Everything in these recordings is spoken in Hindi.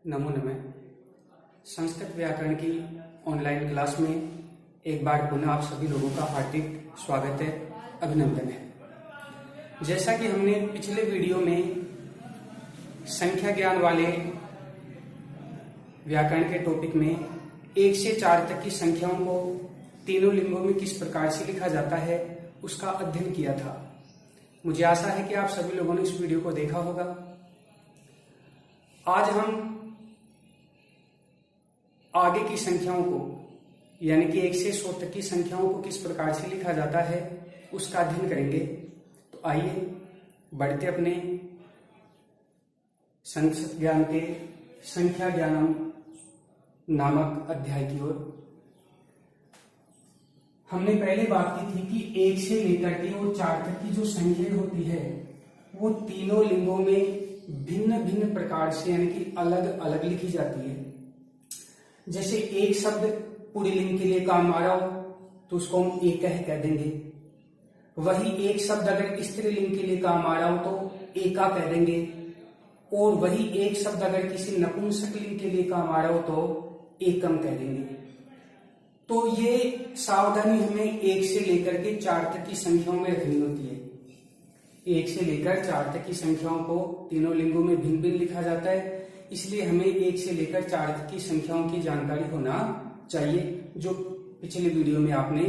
नमो नमः। संस्कृत व्याकरण की ऑनलाइन क्लास में एक बार पुनः आप सभी लोगों का हार्दिक स्वागत है, अभिनंदन है। जैसा कि हमने पिछले वीडियो में संख्या ज्ञान वाले व्याकरण के टॉपिक में 1 से 4 तक की संख्याओं को तीनों लिंगों में किस प्रकार से लिखा जाता है उसका अध्ययन किया था। मुझे आशा है कि आप सभी लोगों ने इस वीडियो को देखा होगा। आज हम आगे की संख्याओं को यानी कि 1 से 100 तक की संख्याओं को किस प्रकार से लिखा जाता है उसका अध्ययन करेंगे। तो आइए बढ़ते अपने संस्कृत ज्ञान के संख्या ज्ञानम नामक अध्याय की ओर। हमने पहले बात की थी कि 1 से लेकर के और 4 तक की जो संख्या होती है वो तीनों लिंगों में भिन्न भिन्न प्रकार से यानी कि अलग अलग लिखी जाती है। जैसे एक शब्द पुल्लिंग के लिए काम आ रहा हो तो उसको हम एक कह देंगे। वही एक शब्द अगर स्त्रीलिंग के लिए काम आ रहा हो तो एका कह देंगे। और वही एक शब्द अगर किसी नपुंसकलिंग के लिए काम आ रहा हो तो एकम कह देंगे। तो ये सावधानी हमें 1 से लेकर के 4 तक की संख्याओं में रखनी होती है। 1 से लेकर 4 तक की संख्याओं को तीनों लिंगों में भिन्न भिन्न लिखा जाता है, इसलिए हमें 1 से लेकर 4 तक की संख्याओं की जानकारी होना चाहिए, जो पिछले वीडियो में आपने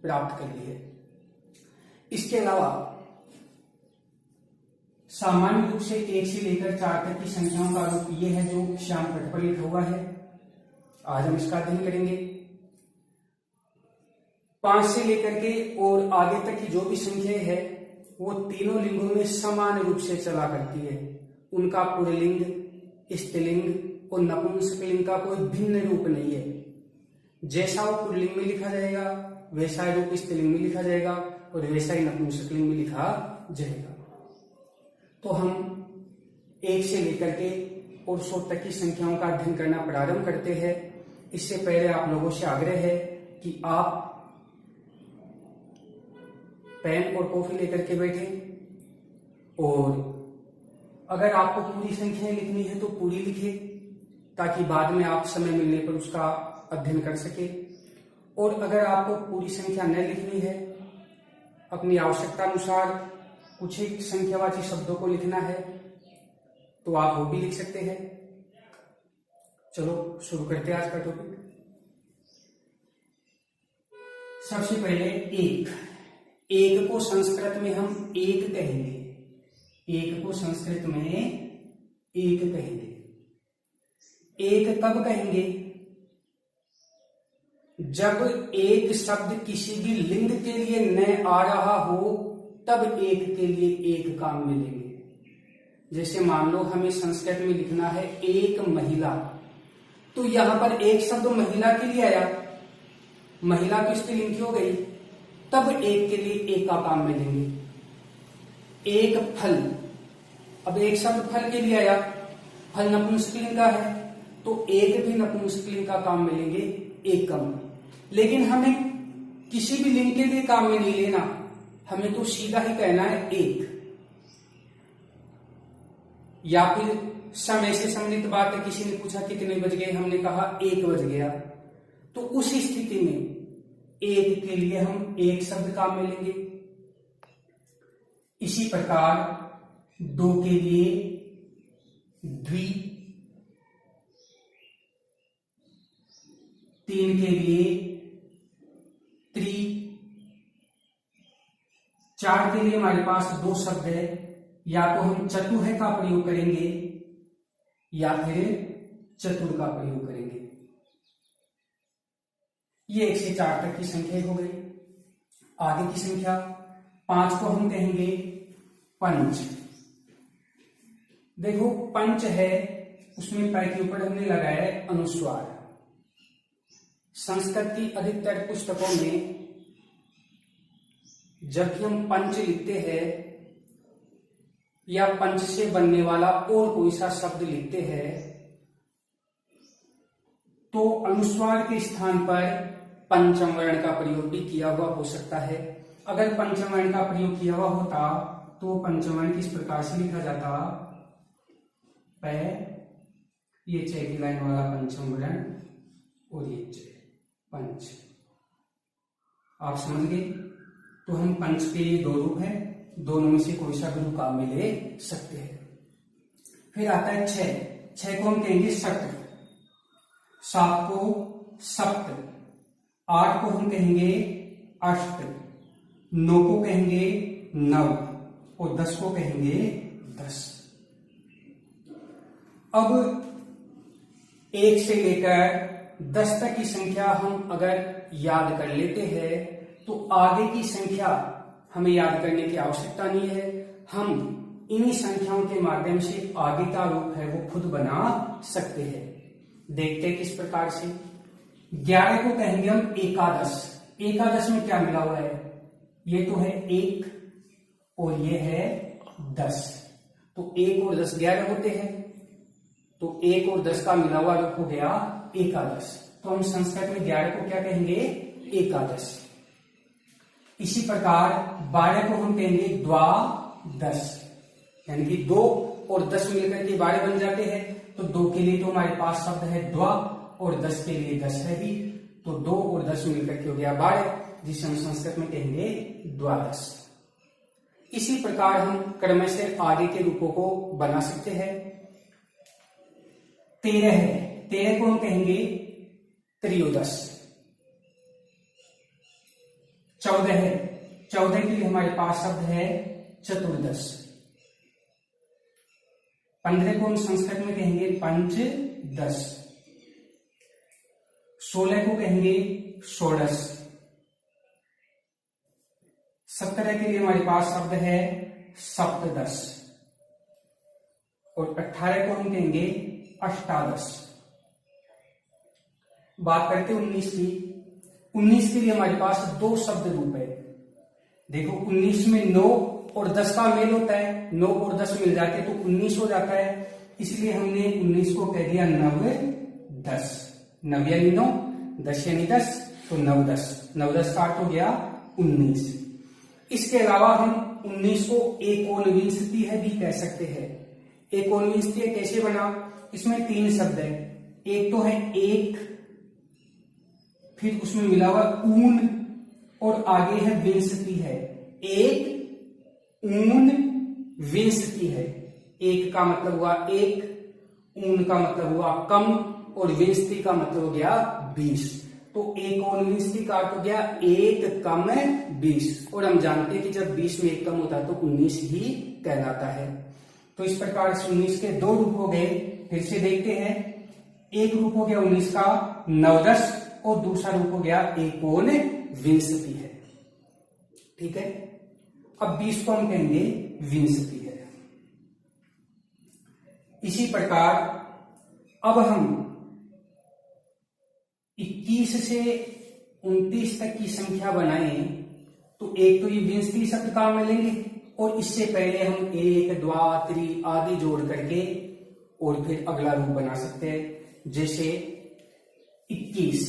प्राप्त कर ली है। इसके अलावा सामान्य रूप से 1 से लेकर 4 तक की संख्याओं का रूप ये है जो श्याम पट पर लिखा हुआ है। आज हम इसका अध्ययन करेंगे। 5 से लेकर के और आगे तक की जो भी संख्या है वो तीनों लिंगों में समान रूप से चला करती है। उनका पुल्लिंग, स्त्रीलिंग और नपुंसकलिंग का कोई भिन्न रूप नहीं है। जैसा वो पुल्लिंग में लिखा जाएगा वैसा ही रूप स्त्रीलिंग में लिखा जाएगा और वैसा ही नपुंसकलिंग में लिखा जाएगा। तो हम 1 से लेकर के और 100 तक की संख्याओं का अध्ययन करना प्रारंभ करते हैं। इससे पहले आप लोगों से आग्रह है कि आप पेन और कॉपी लेकर के बैठे और अगर आपको पूरी संख्याएं लिखनी है तो पूरी लिखे, ताकि बाद में आप समय मिलने पर उसका अध्ययन कर सके। और अगर आपको पूरी संख्या न लिखनी है, अपनी आवश्यकता अनुसार कुछ एक संख्यावाची शब्दों को लिखना है तो आप वो भी लिख सकते हैं। चलो शुरू करते हैं आज का टॉपिक। सबसे पहले एक को संस्कृत में हम एक कहेंगे। एक को संस्कृत में एक कहेंगे। एक कब कहेंगे? जब एक शब्द किसी भी लिंग के लिए न आ रहा हो तब एक के लिए एक काम मिलेंगे। जैसे मान लो हमें संस्कृत में लिखना है एक महिला, तो यहां पर एक शब्द महिला के लिए आया, महिला तो स्त्रीलिंग की हो गई, तब एक के लिए एक का काम मिलेंगे। एक फल, अब एक शब्द फल के लिए आया, फल नपुंसकलिंग का है तो एक भी नपुंसकलिंग का काम मिलेंगे एकम। लेकिन हमें किसी भी लिंग के लिए काम में नहीं लेना, हमें तो सीधा ही कहना है एक। या फिर समय से संबंधित बात है, किसी ने पूछा कितने बज गए, हमने कहा 1 बज गया, तो उस स्थिति में एक के लिए हम एक शब्द काम में लेंगे। इसी प्रकार 2 के लिए द्वि, 3 के लिए त्रि, 4 के लिए हमारे पास 2 शब्द है, या तो हम चतुः का प्रयोग करेंगे या फिर चतुर का प्रयोग करेंगे। ये 1 से 4 तक की संख्या हो गई। आगे की संख्या 5 को हम कहेंगे पंच। देखो पंच है, उसमें पै के ऊपर हमने लगाया है अनुस्वार। संस्कृत की अधिकतर पुस्तकों में जब भी हम पंच लिखते हैं या पंच से बनने वाला और कोई सा शब्द लिखते हैं तो अनुस्वार के स्थान पर पंचम वर्ण का प्रयोग भी किया हुआ हो सकता है। अगर पंचम वर्ण का प्रयोग किया हुआ होता तो पंचम वर्ण किस प्रकार से लिखा जाता? प ये च की लाइन वाला पंचम वर्ण और ये च पंच। आप समझ गए? तो हम पंच के ये दो रूप है, दोनों में से कोई सा भी रूप आप में ले सकते हैं। फिर आता है छह। छह को हम कहेंगे सप्त, सात को सप्त, आठ को हम कहेंगे अष्ट, नौ को कहेंगे नव और 10 को कहेंगे 10। अब 1 से लेकर 10 तक की संख्या हम अगर याद कर लेते हैं तो आगे की संख्या हमें याद करने की आवश्यकता नहीं है। हम इन्हीं संख्याओं के माध्यम से आगे का रूप है वो खुद बना सकते हैं। देखते हैं किस प्रकार से। 11 को कहेंगे हम एकादश। एकादश में क्या मिला हुआ है? ये तो है 1 और ये है 10। तो 1 और 10 11 होते हैं, तो 1 और 10 का मिला हुआ रूप हो गया एकादश। तो हम संस्कृत में 11 को क्या कहेंगे? एकादश। इसी प्रकार 12 को हम कहेंगे द्वादश, यानी कि 2 और 10 मिलकर के 12 बन जाते हैं। तो 2 के लिए तो हमारे पास शब्द है द्वा और 10 के लिए 10 है ही, तो 2 और 10 मिलकर के हो गया 12, जिसे हम संस्कृत में कहेंगे द्वादश। इसी प्रकार हम क्रम से आगे के रूपों को बना सकते हैं। 13 है, 13 को हम कहेंगे त्रयोदश। 14 है, 14 के लिए हमारे पास शब्द है चतुर्दश। 15 को हम संस्कृत में कहेंगे पंचदश। 16 को कहेंगे षोडश। 17 के लिए हमारे पास शब्द है सप्तदश और 18 को हम कहेंगे अष्टादश। बात करते 19 की। 19 के लिए हमारे पास 2 शब्द रूप है। देखो 19 में 9 और 10 का मेल होता है, 9 और 10 मिल जाते तो 19 हो जाता है, इसलिए हमने 19 को कह दिया नव 10। नव यानी 9, 10 यानी 10, तो नव 10। नव 10 का अर्थ हो गया 19। इसके अलावा हम 19 को एकोनविंशति है भी कह सकते हैं। एकोनविंशति कैसे बना? इसमें 3 शब्द है। एक तो है एक, फिर उसमें मिला हुआ ऊन और आगे है विंशति है। एक ऊन विंशति है। एक का मतलब हुआ एक, ऊन का मतलब हुआ कम और विंशति का मतलब हो गया 20। तो एकोनविंशति का अर्थ हो गया 1 कम 20, और हम जानते हैं कि जब 20 में 1 कम होता है तो 19 ही कहलाता है। तो इस प्रकार से 19 के 2 रूप हो गए। फिर से देखते हैं। एक रूप हो गया 19 का नवदश और दूसरा रूप हो गया एकोनविंशति है। ठीक है। अब 20 को हम कहेंगे विंशति है। इसी प्रकार अब हम 21 से 29 तक की संख्या बनाएं तो एक तो ये विंशति शब्द काम में लेंगे और इससे पहले हम 1, 2, 3 आदि जोड़ करके और फिर अगला रूप बना सकते हैं। जैसे 21,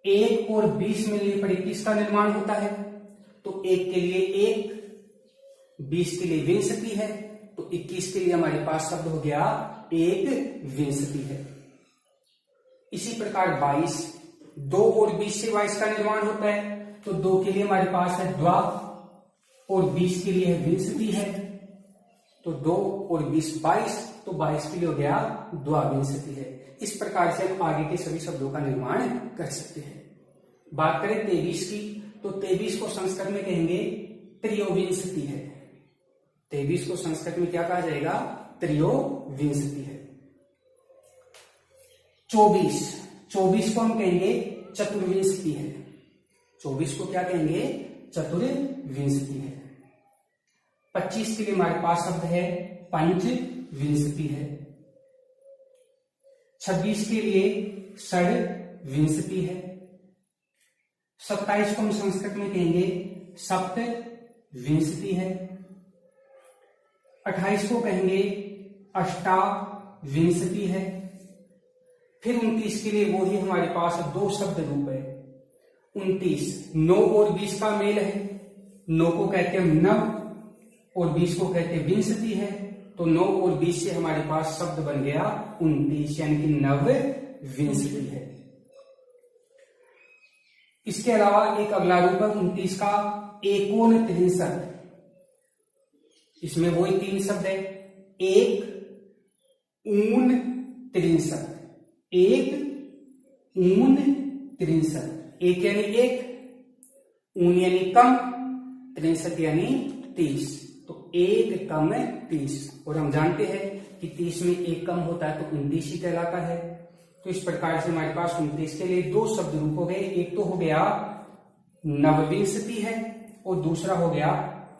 1 और 20 मिलने पर 21 का निर्माण होता है। तो 1 के लिए 1, 20 के लिए विंशति है, तो 21 के लिए हमारे पास शब्द हो गया एक विंशति है। इसी प्रकार 22, 2 और 20 से 22 का निर्माण होता है। तो 2 के लिए हमारे पास है द्वा और 20 के लिए है विंशति है। तो 2 और 20 22, तो 22 के लिए हो गया द्वाविंशति है। इस प्रकार से हम आगे के सभी शब्दों का निर्माण कर सकते हैं। बात करें 23 की, तो 23 को संस्कृत में कहेंगे त्रयोविंशति है। 23 को संस्कृत में क्या कहा जाएगा? त्रयोविंशति है। 24 को हम कहेंगे चतुर्विंशति है। 24 को क्या कहेंगे? चतुर्विंशति है। 25 के लिए हमारे पास शब्द है पंचविंशति है। 26 के लिए षड्विंशति है। 27 को हम संस्कृत में कहेंगे सप्तविंशति है। 28 को कहेंगे अष्टाविंशति है। फिर 29 के लिए वो ही हमारे पास 2 शब्द रूप है। 29 9 और 20 का मेल है। 9 को कहते हैं नव और 20 को कहते हैं विंशति है। तो 9 और 20 से हमारे पास शब्द बन गया 29, यानी कि नवविंशति है। इसके अलावा एक अगला रूप है 29 का एकोनत्रिंशत्। इसमें वही 3 शब्द है, एक ऊन त्रिंशत्, एक ऊन त्रिंशत्। एक यानी एक, ऊन यानी कम, त्रिंशत् यानी 30, तो एक कम 30। और हम जानते हैं कि 30 में एक कम होता है तो 29 ही कहलाता है। तो इस प्रकार से हमारे पास 29 के लिए 2 शब्द रूप हो गए। एक तो हो गया नवविंशति है और दूसरा हो गया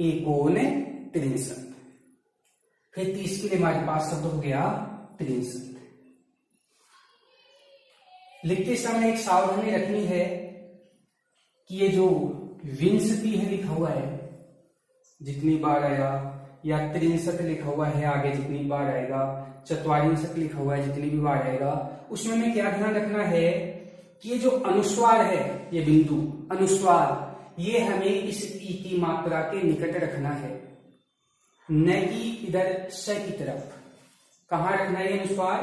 एकोनत्रिंशत्। फिर 30 के लिए हमारे पास शब्द हो गया त्रिंशत्। लिखते समय एक सावधानी रखनी है कि ये जो विंशति है लिखा हुआ है जितनी बार आया, या त्रिंशत् लिखा हुआ है आगे जितनी बार आएगा, चत्वारिंशत् लिखा हुआ है जितनी भी बार आएगा, उसमें हमें क्या ध्यान रखना है कि ये जो अनुस्वार है, ये बिंदु अनुस्वार, ये हमें इस ई की मात्रा के निकट रखना है, न कि इधर स की तरफ। कहां रखना है अनुस्वार?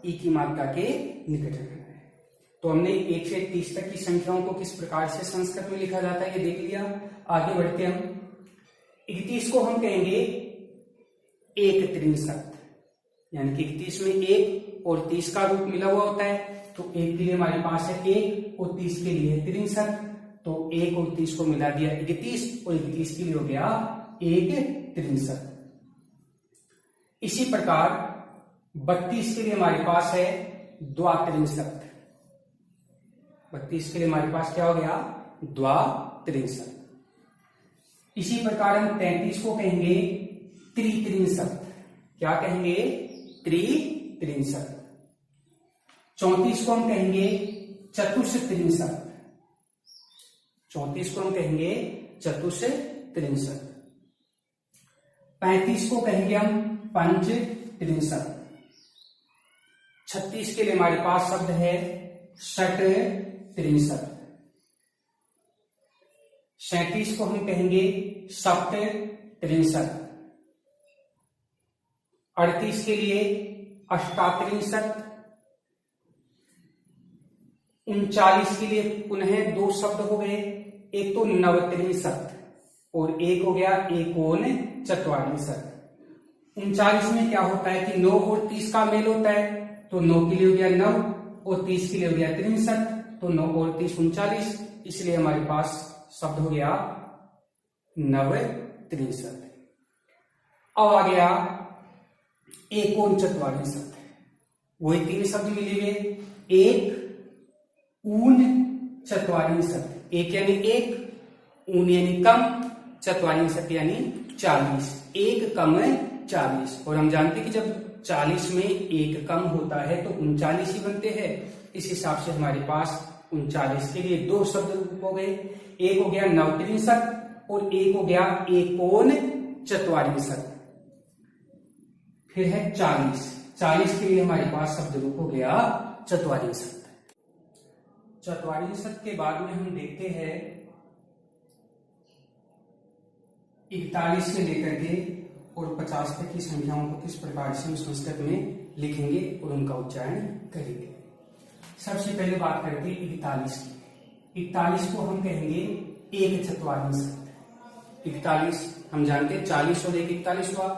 ई की मात्रा के निकट रखना है। तो हमने 1 से 30 तक की संख्याओं को किस प्रकार से संस्कृत में लिखा जाता है ये देख लिया। आगे बढ़ते हम 31 को हम कहेंगे एक त्रिंशत्, यानी कि 31 में 1 और 30 का रूप मिला हुआ होता है। तो 1 के लिए हमारे पास है 1 और 30 के लिए त्रिंशत्, तो 1 और 30 को मिला दिया 31 और 31 के लिए हो गया एक त्रिंशत्। इसी प्रकार 32 के लिए हमारे पास है द्वात्रिंशत्। 32 के लिए हमारे पास क्या हो गया? द्वात्रिंशत्। इसी प्रकार हम 33 को कहेंगे त्रित्रिंशत्। क्या कहेंगे? त्रित्रिंशत्। 34 को हम कहेंगे चतुस्त्रिंशत्। 34 को हम कहेंगे चतुस्त्रिंशत्। 35 को कहेंगे हम पंचत्रिंशत्। 36 के लिए हमारे पास शब्द है षट्त्रिंशत्। 37 को हम कहेंगे सप्तत्रिंशत्। 38 के लिए अष्टात्रिंशत्। 39 के लिए पुनः 2 शब्द हो गए, एक तो नवत्रिंशत् और एक हो गया एकोनचत्वारिंशत्। 39 में क्या होता है कि 9 और 30 का मेल होता है, तो 9 के लिए हो गया 9 और 30 के लिए हो गया त्रिंशत्, तो 9 और 30 39, इसलिए हमारे पास शब्द हो गया नवत्रिंशत्। अब आ गया एकोनचत्वारिंशत्। वही 3 शब्द मिले हुए, एक ऊन चत्वारिंशत्। एक यानी एक, ऊन यानी कम, चत्वारिंशत् यानी 40। एक कम 40, और हम जानते हैं कि जब 40 में एक कम होता है तो 39 ही बनते हैं। इस हिसाब से हमारे पास 39 के लिए 2 शब्द हो गए, एक हो गया नवत्रिंशत् और एक हो गया एकोनचत्वारिंशत्। फिर है 40। 40 के लिए हमारे पास शब्द रूप हो गया चत्वारिंशत्। चत्वारिंशत् के बाद में हम देखते हैं 41 से लेकर के और 50 तक की संख्याओं को किस प्रकार से हम संस्कृत में लिखेंगे और उनका उच्चारण करेंगे। सबसे पहले बात करते हैं 41 की। 41 को हम कहेंगे एक चत्वारिंशत्। 41 हम जानते हैं 40 और 1 41 हुआ,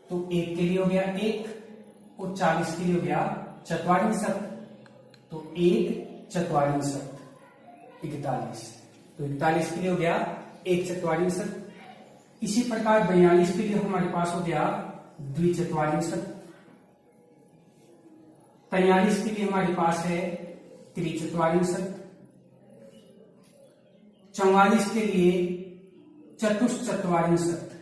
तो 1 के लिए हो गया 1 और 40 के लिए हो गया चत्वारिंशत्, तो 1 चत्वारिंशत् 41। तो 41 के लिए हो गया 1 चत्वारिंशत्। इसी प्रकार 42 के लिए हमारे पास हो गया द्विचत्वारिंशत्। 43 के लिए हमारे पास है त्रिचत्वारिंशत्। 44 के लिए चतुश्चत्वारिंशत्।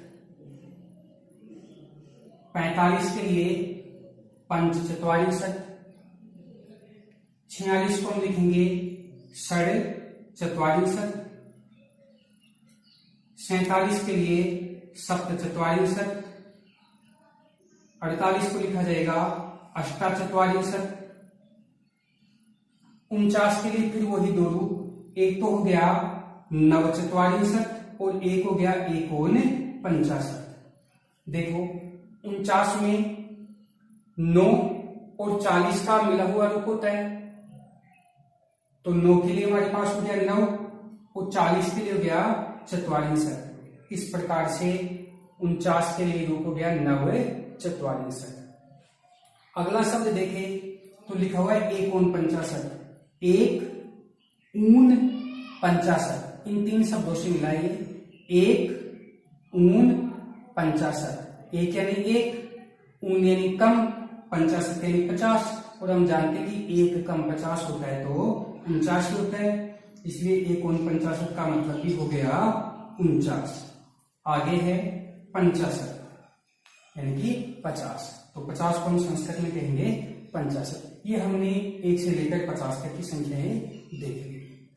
45 के लिए पंचचत्वारिंशत्। 46 को हम लिखेंगे षड्चत्वारिंशत्। 47 के लिए सप्तचत्वारिंशत्। 48 को लिखा जाएगा अष्टाचत्वारिंशत्। 49 के लिए फिर वही 2 रूप, एक तो हो गया नवचत्वारिंशत् और एक हो गया एकोनपंचाशत्। देखो 49 में 9 और 40 का मिला हुआ रूप होता है, तो 9 के लिए हमारे पास हो गया 9 और 40 के लिए हो गया 44। इस प्रकार से 49 के लिए रूप हो गया 9 44। अगला शब्द देखें तो लिखा हुआ है 1 1 ऊन 50। इन तीन शब्दों से मिलाइए, 1 ऊन 50। एक यानी एक, ऊन यानी कम, 50 यानी 50, और हम जानते हैं कि 1 कम 50 होता है तो 49 होता है, इसलिए 1 ऊन 50 का मतलब भी हो गया 49। आगे है 50 यानी कि 50, तो 50 को हम संस्कृत में कहेंगे 50। ये हमने 1 से लेकर 50 तक की संख्याएं देख ली।